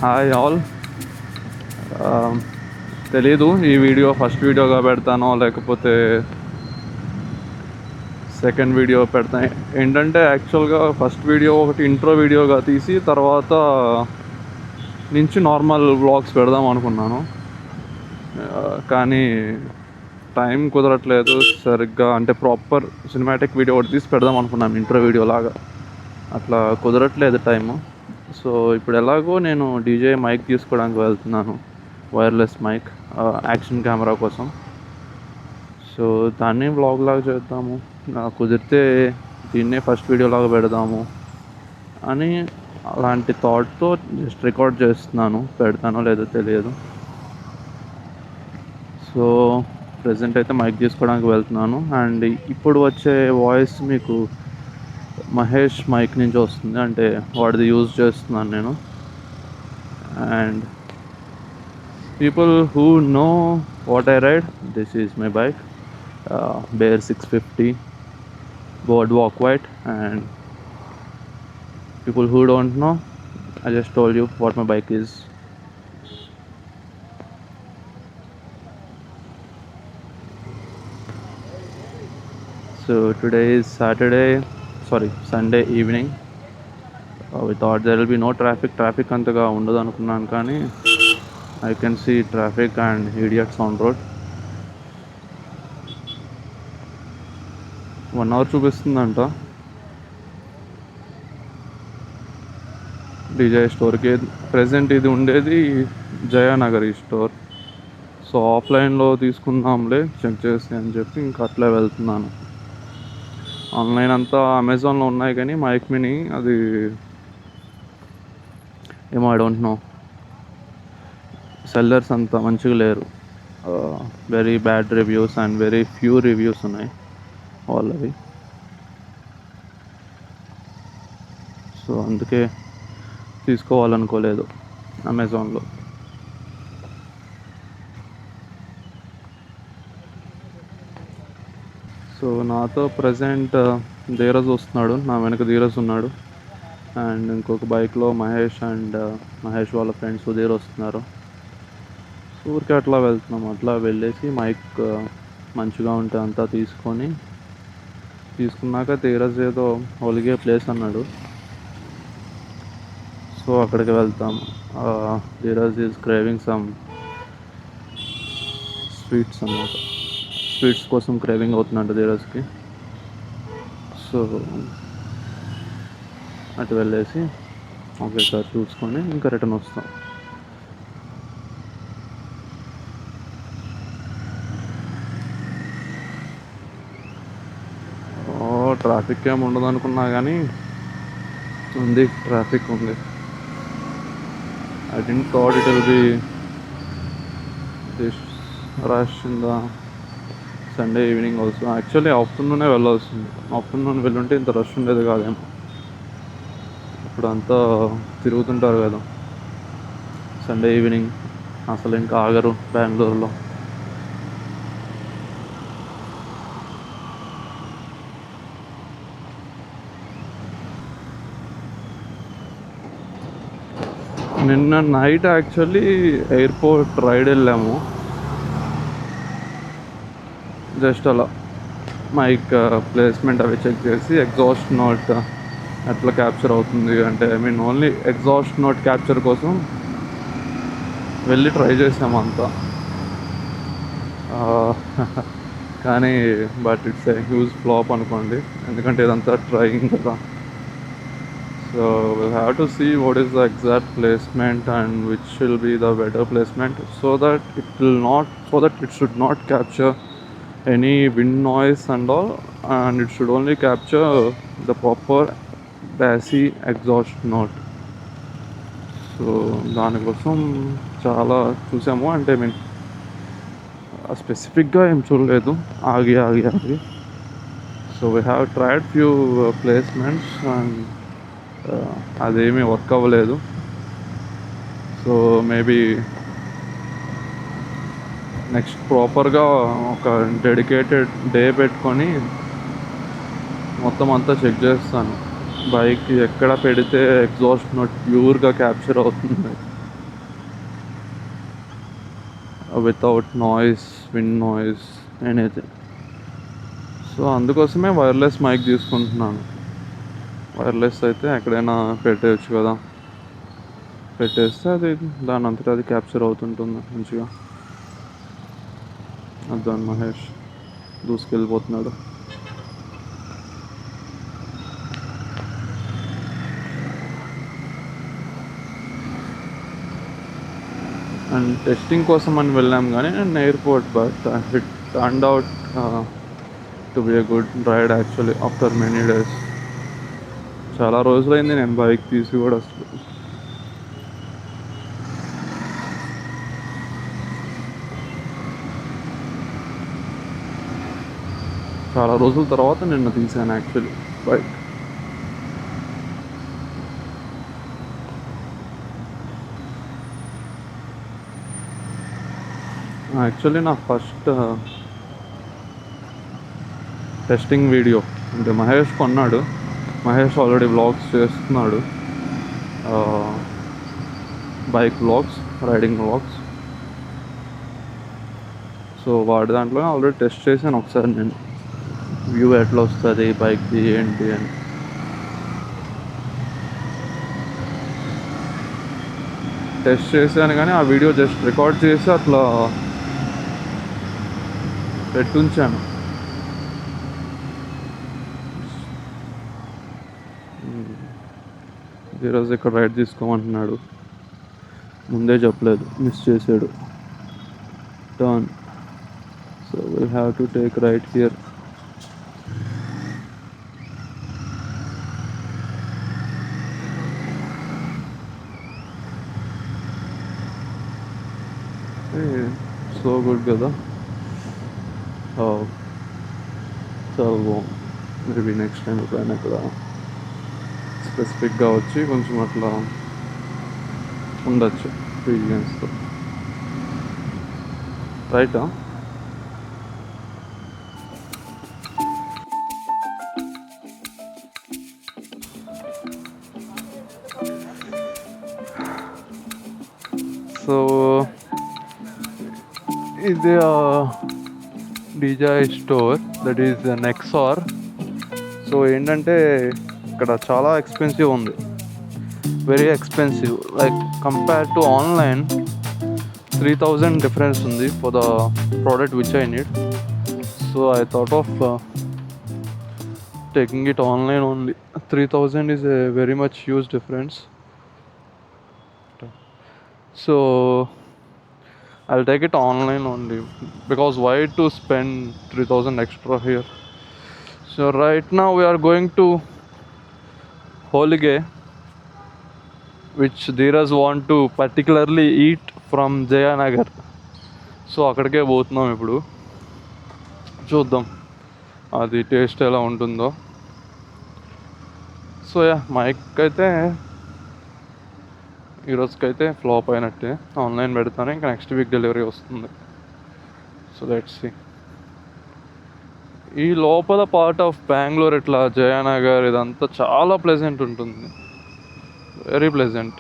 Hi all. తెలీదు ఈ video first వీడియోగా పెడతానో లేకపోతే సెకండ్ వీడియో పెడతాను. ఏంటంటే యాక్చువల్గా ఫస్ట్ వీడియో ఒకటి ఇంట్రో వీడియోగా తీసి తర్వాత నుంచి నార్మల్ వ్లాగ్స్ పెడదాం అనుకున్నాను. కానీ టైం కుదరట్లేదు సరిగ్గా. అంటే ప్రాపర్ సినిమాటిక్ వీడియో ఒకటి తీసి పెడదాం అనుకున్నాను ఇంట్రో వీడియో లాగా. అట్లా కుదరట్లేదు టైము. సో ఇప్పుడు ఎలాగో నేను డీజే మైక్ తీసుకోవడానికి వెళ్తున్నాను, వైర్లెస్ మైక్, యాక్షన్ కెమెరా కోసం. సో దాన్ని వ్లాగ్ లాగా చేద్దాము, కుదిరితే దీన్నే ఫస్ట్ వీడియో లాగా పెడదాము అని అలాంటి థాట్తో జస్ట్ రికార్డ్ చేస్తున్నాను. పెడతానో లేదో తెలియదు. సో ప్రజెంట్ అయితే మైక్ తీసుకోవడానికి వెళ్తున్నాను. అండ్ ఇప్పుడు వచ్చే వాయిస్ మీకు మహేష్ మైక్ నుంచి వస్తుంది, అంటే వాడిది యూజ్ చేస్తున్నాను నేను. And people who know what I ride, this is my bike, Bear 650 Boardwalk White. And people who don't know, I just told you what my bike is. So today is Sunday evening. We thought there will be no traffic అంతగా ఉండదు అనుకున్నాను, కానీ I can see traffic and idiots on road. 1 hour చూపిస్తుందంట DJ స్టోర్కి. Present ఇది ఉండేది జయానగర్ ఈ store. So ఆఫ్లైన్లో తీసుకుందాంలే check చేసి అని చెప్పి ఇంకా అట్లా వెళ్తున్నాను. ఆన్లైన్ అంతా అమెజాన్లో ఉన్నాయి, కానీ మైక్ మినీ అది ఏమో ఐ డోంట్ నో, సెల్లర్స్ అంతా మంచిగా లేరు. Very bad reviews and very few reviews ఉన్నాయి వాళ్ళవి. సో అందుకే తీసుకోవాలనుకోలేదు అమెజాన్లో. సో నాతో ప్రజెంట్ ధీరజ్ వస్తున్నాడు, నా వెనక ధీరజ్ ఉన్నాడు. అండ్ ఇంకొక బైక్లో మహేష్ అండ్ మహేష్ వాళ్ళ ఫ్రెండ్స్ సుధీర్ వస్తున్నారు. ఊరికే అట్లా వెళ్తున్నాము. అట్లా వెళ్ళేసి మైక్ మంచిగా ఉంటే అంతా తీసుకున్నాక ధీరజ్ ఏదో ఒలిగే ప్లేస్ అన్నాడు. సో అక్కడికి వెళ్తాం. Dheeraj is craving some sweets అన్నమాట. స్వీట్స్ కోసం క్రేవింగ్ అవుతుందంట ధీరజ్కి. సో అటు వెళ్ళేసి ఒకేసారి చూసుకొని ఇంకా రిటర్న్ వస్తాం. ట్రాఫిక్ ఏమి ఉండదు అనుకున్నా, కానీ ఉంది, ట్రాఫిక్ ఉంది. I didn't thought it will be this rush in the Sunday evening also. Actually ఆఫ్టర్నూనే వెళ్ళాల్సింది. ఆఫ్టర్నూన్ వెళ్ళుంటే ఇంత రష్ ఉండేది కాదేమో. ఇప్పుడు అంతా తిరుగుతుంటారు కదా సండే ఈవినింగ్, అసలు ఇంకా ఆగరు బెంగళూరులో. నిన్న నైట్ యాక్చువల్లీ ఎయిర్పోర్ట్ రైడ్ వెళ్ళాము. జస్ట్ అలా మైక్ ప్లేస్మెంట్ అవి చెక్ చేసి ఎగ్జాస్ట్ నోట్ ఎట్లా క్యాప్చర్ అవుతుంది అంటే ఓన్లీ ఎగ్జాస్ట్ నోట్ క్యాప్చర్ కోసం వెళ్ళి ట్రై చేసాము అంతా. కానీ but it's a huge flop అనుకోండి, ఎందుకంటే ఇదంతా ట్రైయింగ్ కదా. So we'll have to see what is the exact placement and which will be the better placement, so that it should not capture any wind noise and all, and it should only capture the proper bassy exhaust note. So దానికోసం చాలా చూసాము, అంటే స్పెసిఫిక్గా ఏం చూడలేదు, ఆగి. So we have tried few placements and అదేమీ work అవ్వలేదు. సో మేబీ నెక్స్ట్ ప్రాపర్గా ఒక డెడికేటెడ్ డే పెట్టుకొని మొత్తం అంతా చెక్ చేస్తాను, బైక్ ఎక్కడ పెడితే ఎగ్జాస్ట్ నోట్ ప్యూర్గా క్యాప్చర్ అవుతుంది without noise, wind noise, anything. So అందుకోసమే వైర్లెస్ మైక్ తీసుకుంటున్నాను. వైర్లెస్ అయితే ఎక్కడైనా పెట్టేయచ్చు కదా, పెట్టేస్తే అది దాని అంతటా అది క్యాప్చర్ అవుతుంటుంది మంచిగా. అద్దాను మహేష్ దూసుకెళ్ళిపోతున్నాడు. అండ్ టెస్టింగ్ కోసం అని వెళ్ళాం కానీ నేను airport, but it turned out to be a good ride actually after many days. చాలా రోజులైంది నేను బైక్ తీసి కూడా, అసలు చాలా రోజుల తర్వాత నిన్న తీసాను యాక్చువల్లీ బైక్. యాక్చువల్లీ నా ఫస్ట్ టెస్టింగ్ వీడియో అంటే మహేష్ కొన్నాడు. మహేష్ ఆల్రెడీ వ్లాగ్స్ చేస్తున్నాడు, bike vlogs, riding vlogs. So వాడి దాంట్లో ఆల్రెడీ టెస్ట్ చేశాను ఒకసారి నేను, వ్యూ ఎట్లా వస్తుంది బైక్ది ఏంటి అని. టెస్ట్ చేశాను కానీ ఆ వీడియో జస్ట్ రికార్డ్ చేసి అట్లా పెట్టుంచాను. ఈరోజు ఇక్కడ రైడ్ తీసుకోమంటున్నాడు, ముందే చెప్పలేదు, మిస్ చేసాడు turn. So we have to take right here. So good కదా, చాలా బాగుంది. మేబీ నెక్స్ట్ టైం ఎప్పుడైనా ఇక్కడ స్పెసిఫిక్గా వచ్చి కొంచెం అట్లా ఉండొచ్చు ఎక్స్పీరియన్స్తో. రైటా? సో ఇది DJI స్టోర్, దట్ ఈస్ నెక్సార్. సో ఏంటంటే ఇక్కడ చాలా ఎక్స్పెన్సివ్ ఉంది, very expensive. Like compare to online 3000 difference ఉంది for the product which I need. So I thought of taking it online only. 3000 is a very much huge difference. So I'll take it online only, because why to spend 3000 extra here. So right now we are going to Holige, which Dheeraj want to particularly eat from Jayanagar. So అక్కడికే పోతున్నాం ఇప్పుడు, చూద్దాం అది taste ఎలా ఉంటుందో. So mic అయితే ఈరోజుకైతే flop అయినట్టే, online పెడతాను, ఇంకా నెక్స్ట్ వీక్ డెలివరీ వస్తుంది. So let's see. ఈ లోపల పార్ట్ ఆఫ్ బెంగళూరు ఇట్లా జయనగర్ ఇదంతా చాలా ప్లెజెంట్ ఉంటుంది, very pleasant.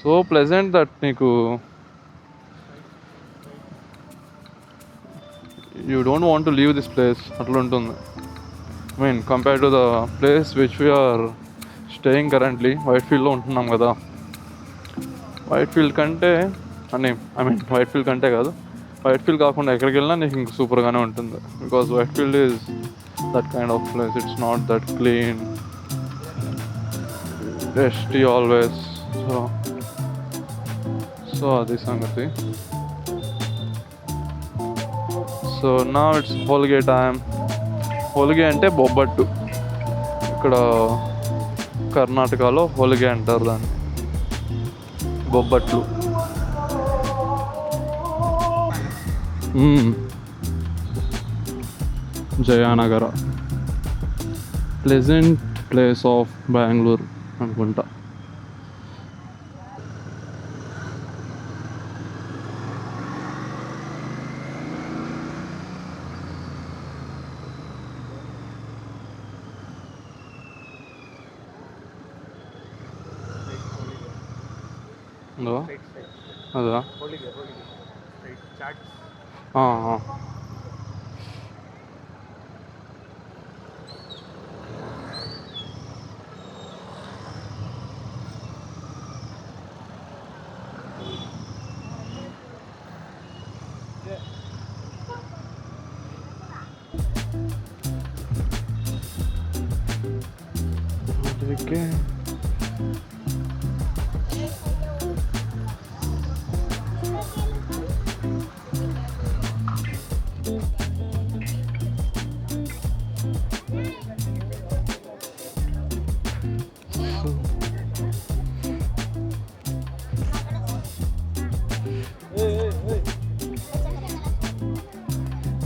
So pleasant that నీకు you don't want to leave this place అట్లా ఉంటుంది. I mean compare to the place which we are staying currently వైట్ఫీల్డ్లో ఉంటున్నాం కదా. వైట్ఫీల్డ్ కంటే వైట్ఫీల్డ్ కంటే కాదు, వైట్ఫీల్డ్ కాకుండా ఎక్కడికి వెళ్ళినా నీకు ఇంక సూపర్గానే ఉంటుంది. Because Whitefield is that kind of place. It's not that clean, dusty always. So అది సంగతి. సో నా ఇట్స్ హోలిగే టైమ్. హోలిగే అంటే బొబ్బట్టు. ఇక్కడ కర్ణాటకలో హోలిగే అంటారు దాన్ని, బొబ్బట్లు. జయానగర, ప్లెజెంట్ ప్లేస్ ఆఫ్ బెంగళూరు అనుకుంటా. అదా ఓకే.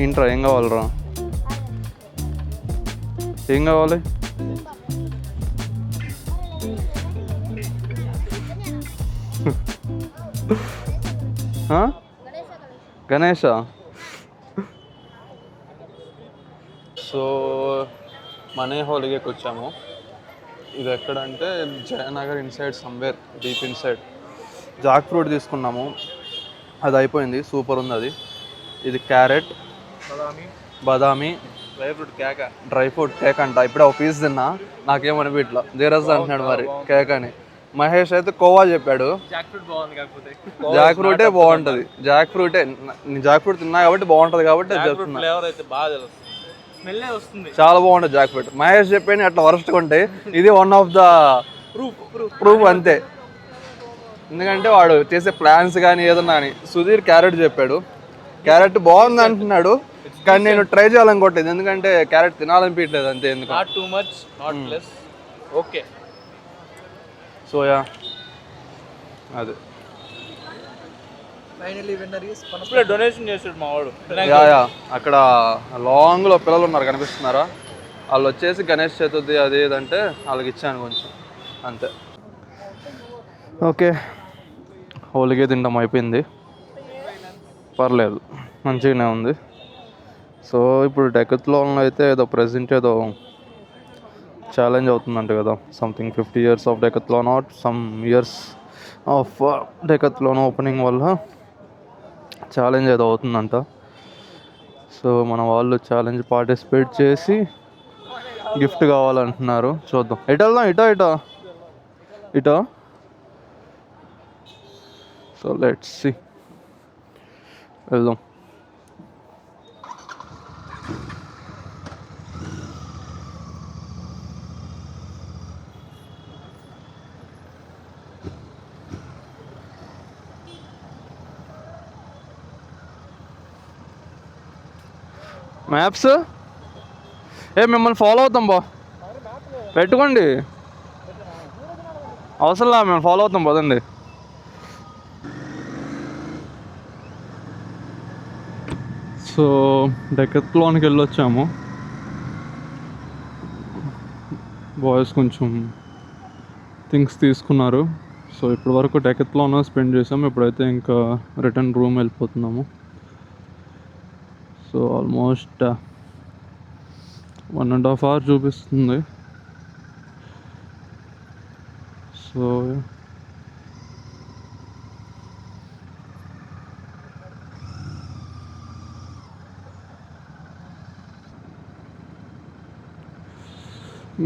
ఏంట్రా ఏం కావాలరా? ఏం కావాలి? గణేష. సో మనే హోలిగేకి వచ్చాము. ఇది ఎక్కడంటే Jayanagar inside, somewhere deep inside. Jack fruit తీసుకున్నాము, అది అయిపోయింది, సూపర్ ఉంది అది. ఇది carrot, Badami, dry fruit cake అంట. ఇప్పుడే ఒక పీస్ తిన్నా, నాకేమనిపించట్లా. ధీరజ్ అంటున్నాడు మరి కేక్ అని. మహేష్ అయితే కోవా చెప్పాడు. జాక్ ఫ్రూటే బాగుంటుంది. జాక్ ఫ్రూట్ తిన్నా కాబట్టి బాగుంటుంది కాబట్టి చెప్తున్నా. చాలా బాగుంటుంది జాక్ ఫ్రూట్. మహేష్ చెప్పాను అట్లా వరస్ట్గా ఉంటాయి, ఇది వన్ ఆఫ్ ద ప్రూఫ్ అంతే. ఎందుకంటే వాడు చేసే ప్లాన్స్ కానీ ఏదన్నా అని. సుధీర్ క్యారెట్ చెప్పాడు, క్యారెట్ బాగుంది అంటున్నాడు, కానీ నేను ట్రై చేయాలనుకోవట్లేదు ఎందుకంటే క్యారెట్ తినాలనిపించలేదు అంతే. ఎందుకు ఓకే. సో యా అదే డొనేషన్ చేసాడు మా వాడు. యా అక్కడ లాంగ్లో పిల్లలు ఉన్నారు కనిపిస్తున్నారా, వాళ్ళు వచ్చేసి గణేష్ చతుర్థి అది ఏదంటే వాళ్ళకి ఇచ్చాను కొంచెం అంతే. ఓకే, హోలిగే తినడం అయిపోయింది, పర్లేదు మంచిగానే ఉంది. సో ఇప్పుడు డెకత్లాన్లో అయితే ఏదో ప్రెజెంట్ ఏదో ఛాలెంజ్ అవుతుందంట కదా, something 50 years of Decathlon or some years of Decathlon opening వల్ల ఛాలెంజ్ ఏదో అవుతుందంట. సో మన వాళ్ళు ఛాలెంజ్ పార్టిసిపేట్ చేసి గిఫ్ట్ కావాలంటున్నారు. చూద్దాం. ఎటు వెళ్దాం? ఇటా. సో లెట్స్ సీ, వెళ్దాం. మ్యాప్స్ మిమ్మల్ని ఫాలో అవుతాం బా, పెట్టుకోండి, అవసరంలా మేము ఫాలో అవుతాం పదండి. సో డెకత్లాన్కి వెళ్ళొచ్చాము. బాయ్స్ కొంచెం థింగ్స్ తీసుకున్నారు. సో ఇప్పటి వరకు డెకత్లాన్ స్పెండ్ చేసాము, ఇప్పుడైతే ఇంకా రిటర్న్ రూమ్ వెళ్ళిపోతున్నాము. సో ఆల్మోస్ట్ 1.5 hours చూపిస్తుంది. సో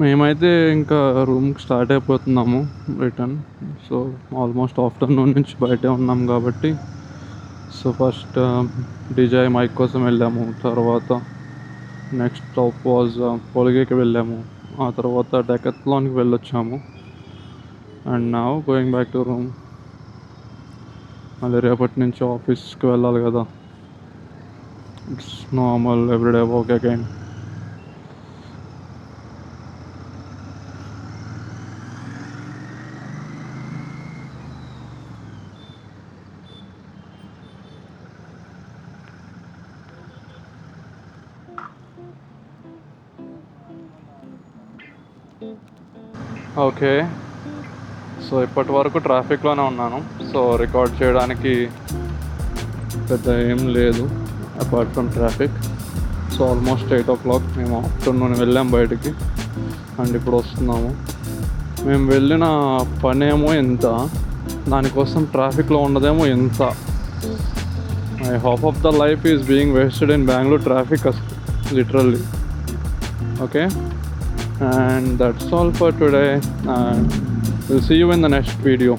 మేమైతే ఇంకా రూమ్కి స్టార్ట్ అయిపోతున్నాము రిటర్న్. సో ఆల్మోస్ట్ ఆఫ్టర్నూన్ నుంచి బయటే ఉన్నాం కాబట్టి సో ఫస్ట్ డిజై మైక్ కోసం వెళ్ళాము. తర్వాత నెక్స్ట్ స్టాప్ వాజ్ పొలిగేకి వెళ్ళాము. ఆ తర్వాత డెకత్లాన్కి వెళ్ళొచ్చాము. And now going back to room. మళ్ళీ రేపటి నుంచి ఆఫీస్కి వెళ్ళాలి కదా. It's normal everyday work again. Okay, so ఇప్పటి వరకు ట్రాఫిక్లోనే ఉన్నాను. సో రికార్డ్ చేయడానికి పెద్ద ఏం లేదు apart from traffic. So almost 8 o'clock. మేము ఆఫ్టర్నూన్ వెళ్ళాం బయటికి అండ్ ఇప్పుడు వస్తున్నాము. మేము వెళ్ళిన పనేమో ఎంత, దానికోసం ట్రాఫిక్లో ఉన్నదేమో ఎంత. My half of the life is being wasted in Bengaluru traffic literally. Okay, and that's all for today, and we'll see you in the next video.